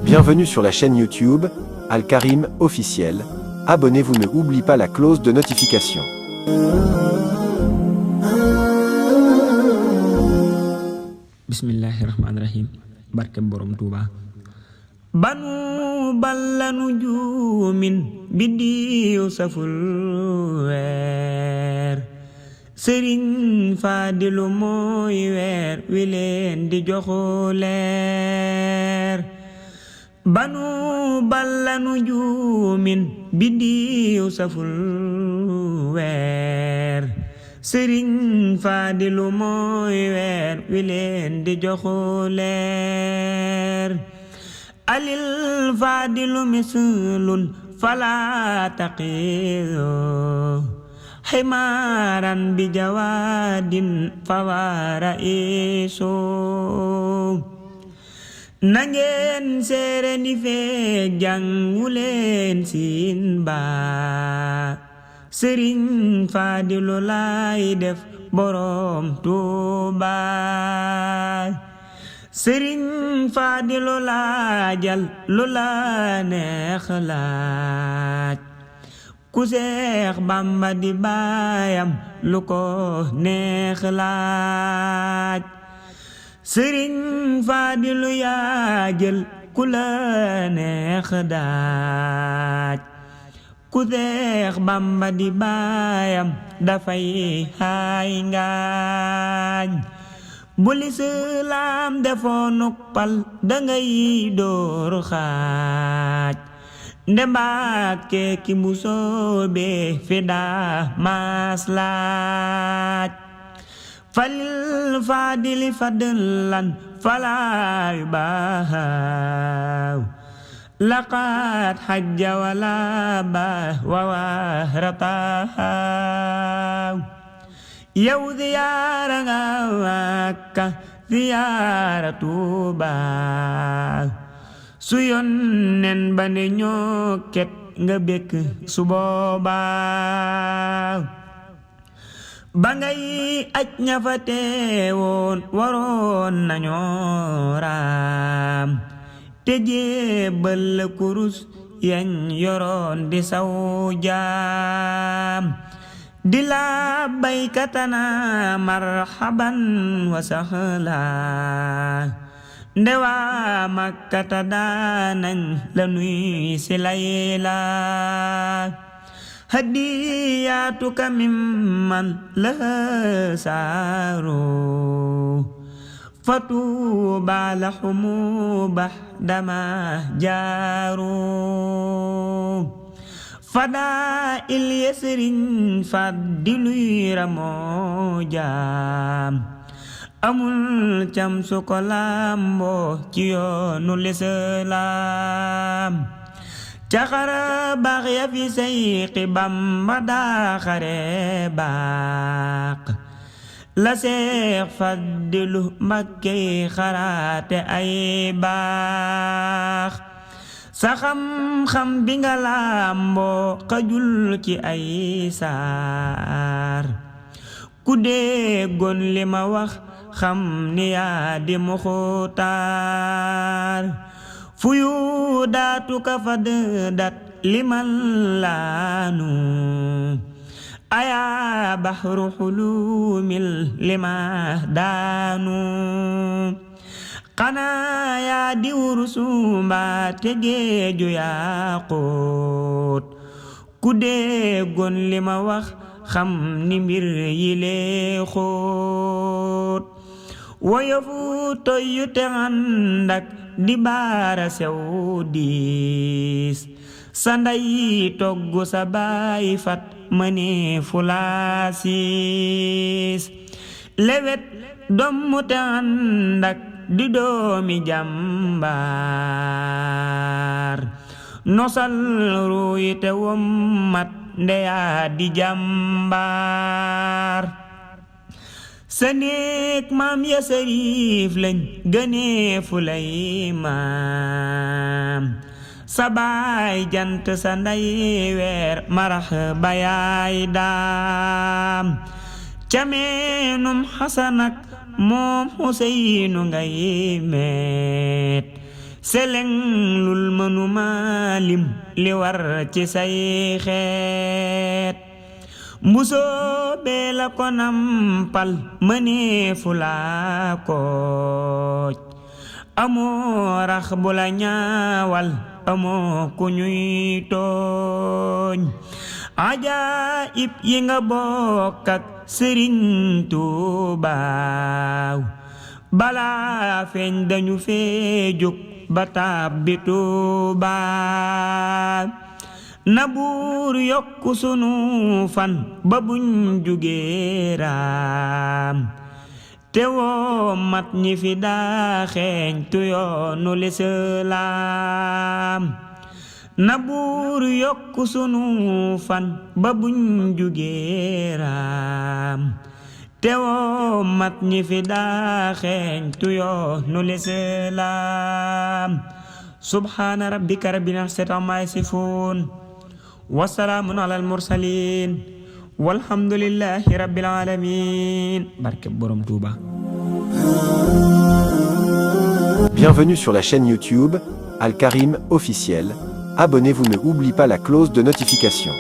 Bienvenue sur la chaîne YouTube Al Karim officiel. Abonnez-vous, ne oubliez pas la cloche de notification. Bismillahirrahmanirrahim. Barke borom Tuuba. Banu balla nujumin bidiyu saful weer, Sëriñ Faadilu mooy weer wi leen di joxu leer. Banu balla nujumin bidiyu saful weer, Sëriñ Faadilu mooy weer wi leen di joxu leer. Alil Faadilu mislun fala taqiyo, himaaran bi jawaadin fawara iso. Nangeen seere ni feek jànguleen siin baa, Sëriñ Faadilu laay def borom Tuuba. Sëriñ Faadilu laajal lu la neex laaj, ku Seex Bamba di baayam lu ko neex laaj. Sëriñ Faadilu yaajal ku la neex daaj, ku Seex Bamba di baayam dafay haay ngaañ. Bu lislaam defoo nuppal dangay door xaaj, nde Mbàkke ki bu soobee fi daa maslaaj. Falil Faadili fadlan falaa yubaaw, laqad hajja wala ba wa wahrataw. Yow ziyaara nga Makka ziyaara Tuuba, su Yónneen ba ne ñokket nga bekk su booba. Ba ngay aj ña fa teewoon waroon nañoo raam, te jébbal la kurus yañ yoroon di saw jaam. Di labbaykatana marhaban wa sahla, ndewa Makkata daanañ la nuy si layla. Hadiyatuka mimman la saaru, fatuuba lahumu bahdama jaaru. Fada il ya Sëriñ Faadilu ramoo jaam, amul cam su ko lamboo ci yoonu lislaam. Ca xare baax ya fi Seyxi Bamba daa xare baax, la Seex Faadilu Mbakke xaraate ay baax. Sa xam-xam bi nga làmboo xajul ci ay saar, ku déggoon li ma wax xam ni yaa di Muxtaar. Fuyu daatu ka faddat liman laanu, ayaa bahru xulumil lima daanu. Xanaa yaa di wurusu mbaate géeju yaaqut, ku déggoon li ma wax xam ni mbir yi lee xóot. Woyofu toyyu te àndak di baara sew diis, sa ndey toggu sa baay fat mëne fulaasis. Lewet dommu te àndak di doomi jàmbaar, nosal ruuyi te wommat ndeyaa di jàmbaar. Sa néeg maam ya sariif lañ gënee fu lay maam, sa baay jant sa ndey weer marax ba yaay daam. Cameenum Xasanak moom Useynu ngay meet, seleng lul mënuma lim li war ci say xeet mbusoo bee la ko nampal mëneefu laa kooj amoo rax bu la ñaawal amoo ku ñuy tooñ ajaayib yi nga bokk ak Sëriñ Tuubaa balaa feeñ dañu fee jóg ba tàbbi Tuubaa na buur yokku sunu fan ba buñ jugee raam te woo mat ñi fi daa xeeñtu yoonu lislaam na buur yokku sunu fan ba buñ jugee raam te woo mat ñi fi daa xeeñtu yoonu lislaam subhaana rabbika rabbil izzati ammaa yasifuun wa salaamun alal mursaliin walhamdulillahi rabbil aalamiin barke borom Tuuba. Bienvenue sur la chaîne YouTube Al Karim officiel. Abonnez-vous, ne oubliez pas la cloche de notification.